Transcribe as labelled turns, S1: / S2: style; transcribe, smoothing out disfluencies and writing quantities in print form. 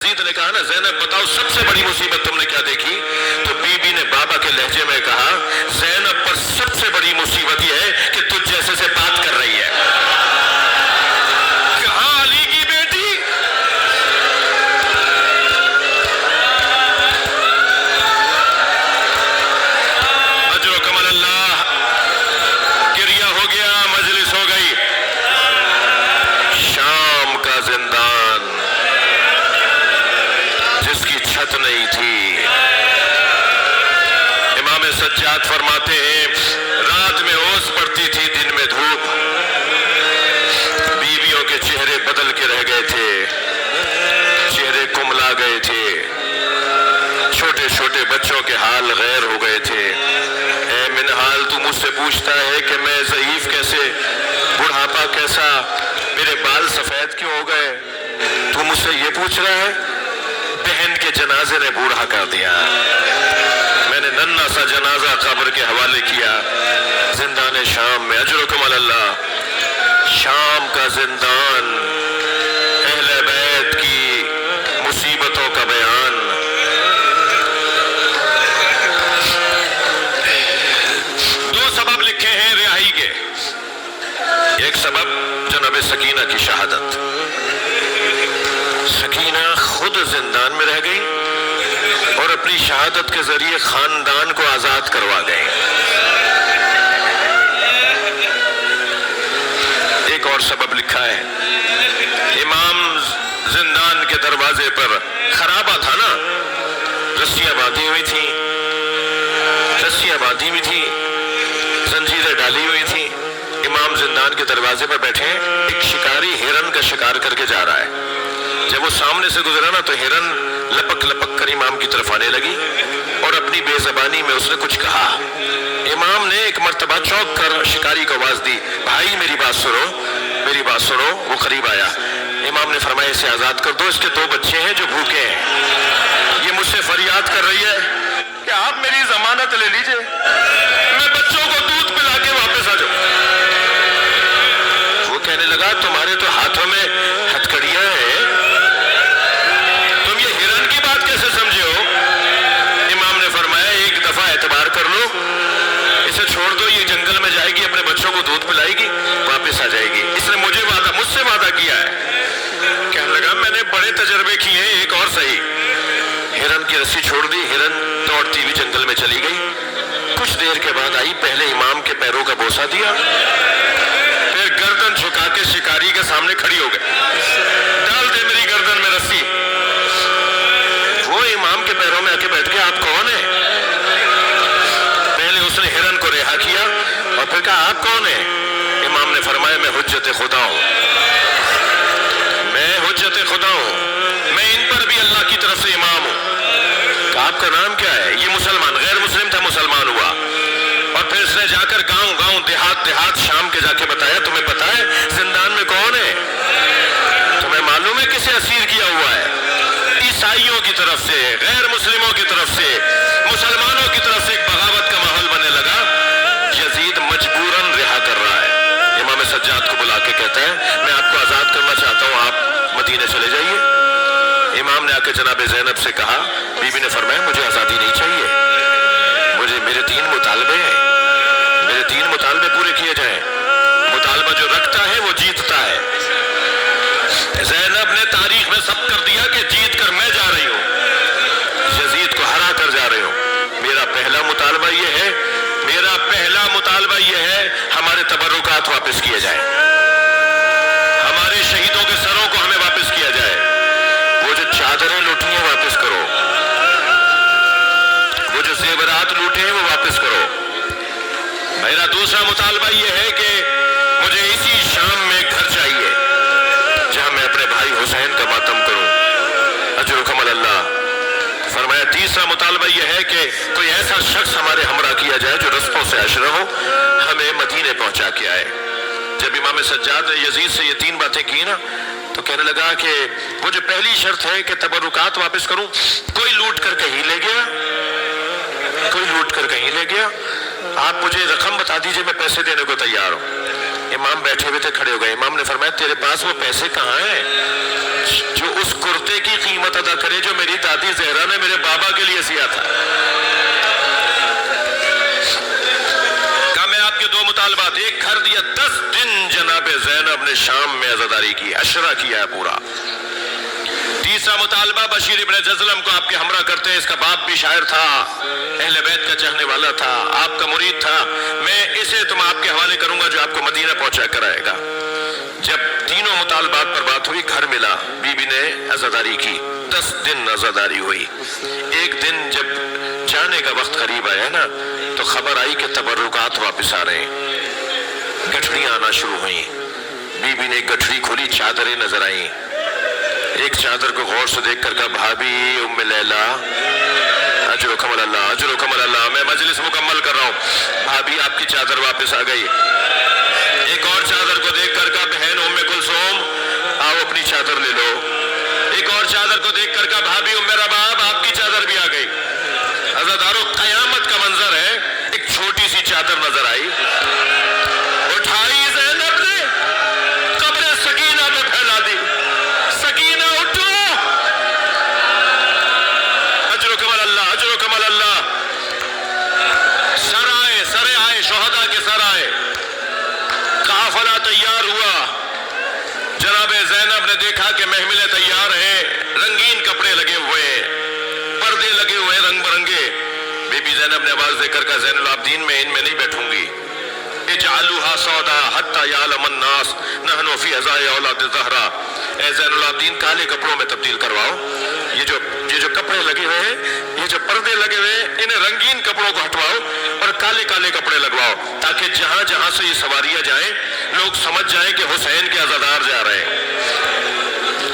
S1: Yazid ने कहा ना, ज़ैनब बताओ सबसे बड़ी मुसीबत तुमने क्या देखी? तो बीबी ने बाबा के लहजे में कहा, ज़ैनब पर सबसे बड़ी मुसीबत यह है कि तुझ जैसे से बात कर रही है। कहा अली की बेटी? अजर कमल अल्लाह, गिरिया हो गया, मजलिस हो गई। शाम का जिंदान जिसकी छत नहीं थी, इमाम सज्जाद फरमाते हैं, रात में ओस पड़ती थी, दिन में धूप। बीवियों के चेहरे बदल के रह गए थे, चेहरे कुमला गए थे, छोटे छोटे बच्चों के हाल गैर हो गए थे। ए मिनहाल, तू मुझसे पूछता है कि मैं ज़ईफ कैसे, बुढ़ापा कैसा, मेरे बाल सफेद क्यों हो गए? तू मुझसे ये पूछ रहा है? बहन के जनाजे ने बूढ़ा कर दिया। मैंने नन्ना सा जनाजा कब्र के हवाले किया जिंदान शाम में। अजरुकुम अल्लाह। शाम का जिंदान, अहले बैत की मुसीबतों का बयान। दो सबब लिखे हैं रिहाई के। एक सबब जनाब सकीना की शहादत। सकीना खुद जिंदान में रह गई और अपनी शहादत के जरिए खानदान को आजाद करवा गई। एक और सबब लिखा है, इमाम जिंदान के दरवाजे पर खराबा था ना, रस्सियां बांधी हुई थी, रस्सियां बांधी हुई थी, जंजीरें डाली हुई थी। इमाम जिंदान के दरवाजे पर बैठे, एक शिकारी हिरन का शिकार करके जा रहा है। जब वो सामने से गुजरा ना, तो हिरन लपक लपक कर इमाम की तरफ आने लगी और अपनी बेज़बानी में उसने कुछ कहा। इमाम ने एक मर्तबा चौंक कर शिकारी को आवाज दी, भाई मेरी बात सुनो, मेरी बात सुनो। वो करीब आया। इमाम ने फरमाया, इसे आजाद कर दो, इसके दो बच्चे हैं जो भूखे हैं। ये मुझसे फरियाद कर रही है कि आप मेरी जमानत ले लीजिए, मैं बच्चों को दूध पिला के वापस आ जाऊं। वो कहने लगा, तुम्हारे तो हाथों में हथकड़ियां हैं, तुम ये हिरन की बात कैसे समझे हो? इमाम ने फरमाया, एक दफा एतबार कर लो, इसे छोड़ दो, ये जंगल में जाएगी, अपने बच्चों को दूध पिलाएगी, वापस आ जाएगी। इसने मुझसे वादा किया है। कहने लगा, मैंने बड़े तजर्बे किए हैं, एक और सही। हिरन की रस्सी छोड़ दी, हिरन दौड़ती हुई जंगल में चली गई। कुछ देर के बाद आई, पहले इमाम के पैरों का बोसा दिया, फिर गर्दन झुका के शिकारी के सामने खड़ी हो गई। डाल दे मेरी गर्दन में रस्सी। वो इमाम के पैरों में आके बैठ के, आप कौन है? पहले उसने हिरन को रिहा किया और फिर कहा, आप कौन है? इमाम ने फरमाया, मैं हुज्जत खुदा हूं, मैं हुज्जत खुदा हूं, मैं इन पर भी अल्लाह की तरफ से इमाम हूं। कहा, आपका नाम क्या है? ये मुसलमान, गैर मुस्लिम था, मुसलमान हुआ। और फिर इसने जाकर गांव गांव, देहात देहात, शाम के जाके बताया, तुम्हें पता है जिंदान में कौन है? तुम्हें मालूम है किसे असीर किया हुआ है? ईसाइयों की तरफ से, गैर मुस्लिमों की तरफ से, मुसलमानों की तरफ से एक बगावत का माहौल बनने लगा। यजीद मजबूरन रिहा कर रहा है। इमाम सज्जाद को बुला के कहता है, मैं आपको आजाद करना चाहता हूं, आप मदीने चले जाइए। इमाम ने आके जनाब ज़ैनब से कहा, बीबी ने फरमाया, मुझे आजादी नहीं चाहिए, मुझे मेरे 3 मुतालबे हैं, मेरे 3 मुतालबे पूरे किए जाएं। मुतालबा जो रखता है वो जीतता है। ज़ैनब ने तारीख में सब कर दिया कि जीत कर मैं जा रही हूं, यजीद को हरा कर जा रही हूं। मेरा पहला मुतालबा ये है, मेरा पहला मुतालबा ये है, हमारे तबर्रुकात वापस किए जाएं, हमारे शहीदों के सरों को हमें वापस किया जाए, वो जो चादरें लूटी हैं वापस करो, वो जो जेवरात लूटे हैं वो वापस करो। मेरा दूसरा मुतालबा ये है कि मुझे इसी शाम में घर चाहिए जहां मैं अपने भाई हुसैन का मातम करूं। अजरुकुम अल्लाह। फरमाया, तीसरा मुतालबा यह है कि कोई ऐसा शख्स हमारे हमरा किया जाए जो रस्तों से अशरफ हो, हमें मदीने पहुंचा के आए। जब इमाम सज्जाद ने यजीद से ये 3 बातें की ना, तो कहने लगा कि वो जो पहली शर्त है कि तबर्रुकात वापस करूं, कोई लूट कर कहीं ले गया, कोई लूट कर कहीं ले गया, आप मुझे रकम बता दीजिए, मैं पैसे देने को तैयार हूं। इमाम बैठे हुए थे, खड़े हो गए। इमाम ने फरमाया, तेरे पास वो पैसे कहाँ हैं جو اس کرتے کی قیمت ادا کرے جو میری دادی زہرا نے میرے بابا کے لیے سیا تھا. کہا میں آپ کے دو مطالبات، ایک گھر دیا، 10 دن جناب زینب نے شام میں عزاداری کی، عشرہ کیا ہے پورا. تیسرا مطالبہ، بشیر ابن جزلم کو آپ کے ہمراہ کرتے ہیں، اس کا باپ بھی شاعر تھا، اہل بیت کا چاہنے والا تھا، آپ کا مرید تھا، میں اسے تم آپ کے حوالے کروں گا جو آپ کو مدینہ پہنچا کر آئے گا. جب تینوں مطالبات پر بات ہوئی، گھر ملا، بی بی نے عزاداری کی، 10 دن عزاداری ہوئی. ایک دن جب جانے کا وقت قریب آیا نا تو خبر آئی کہ تبرکات واپس آ رہے ہیں. گٹھڑیاں آنا شروع ہوئیں. بی بی نے ایک گٹھڑی کھولی، چادریں نظر آئیں. ایک چادر کو غور سے دیکھ کر کہا بھابی ام لیلا اجرکم اللہ، اجرکم اللہ، میں مجلس مکمل کر رہا ہوں. بھابی آپ کی چادر واپس آ گئی. ایک اور چادر کو دیکھ کر کہا بہن ام کلثوم آؤ اپنی چادر لے لو. ایک اور چادر کو دیکھ کر کہا بھابی ام رباب آپ کی چادر بھی آ گئی. عزادارو قیامت کا منظر ہے. ایک چھوٹی سی چادر نظر آئی، اٹھائی زینب نے، قبر سکینہ پہ پھیلا دی. سکینہ اٹھو، اجرکم اللہ، اجرکم اللہ. سر آئے، شہداء کے سر آئے. قافلہ تیار ہوا. جناب زینب نے دیکھا کہ محملیں تیار ہیں، رنگین کپڑے لگے ہوئے، پردے لگے ہوئے رنگ برنگے. بی بی زینب نے آواز دے کر کہا زین العابدین میں ان میں نہیں بیٹھوں گی. اجعلوها سودا حتی یعلم الناس نحن فی ازائی اولاد زہرا. اے زین العابدین کالے کپڑوں میں تبدیل کرواؤ. یہ جو کپڑے لگے ہوئے ہیں، یہ جو پردے لگے ہوئے ہیں، انہیں رنگین کپڑوں کو ہٹواؤ اور کالے کالے کپڑے لگواؤ، تاکہ جہاں جہاں سے یہ سواریاں جائیں لوگ سمجھ جائیں کہ حسین کے عزادار جا رہے ہیں.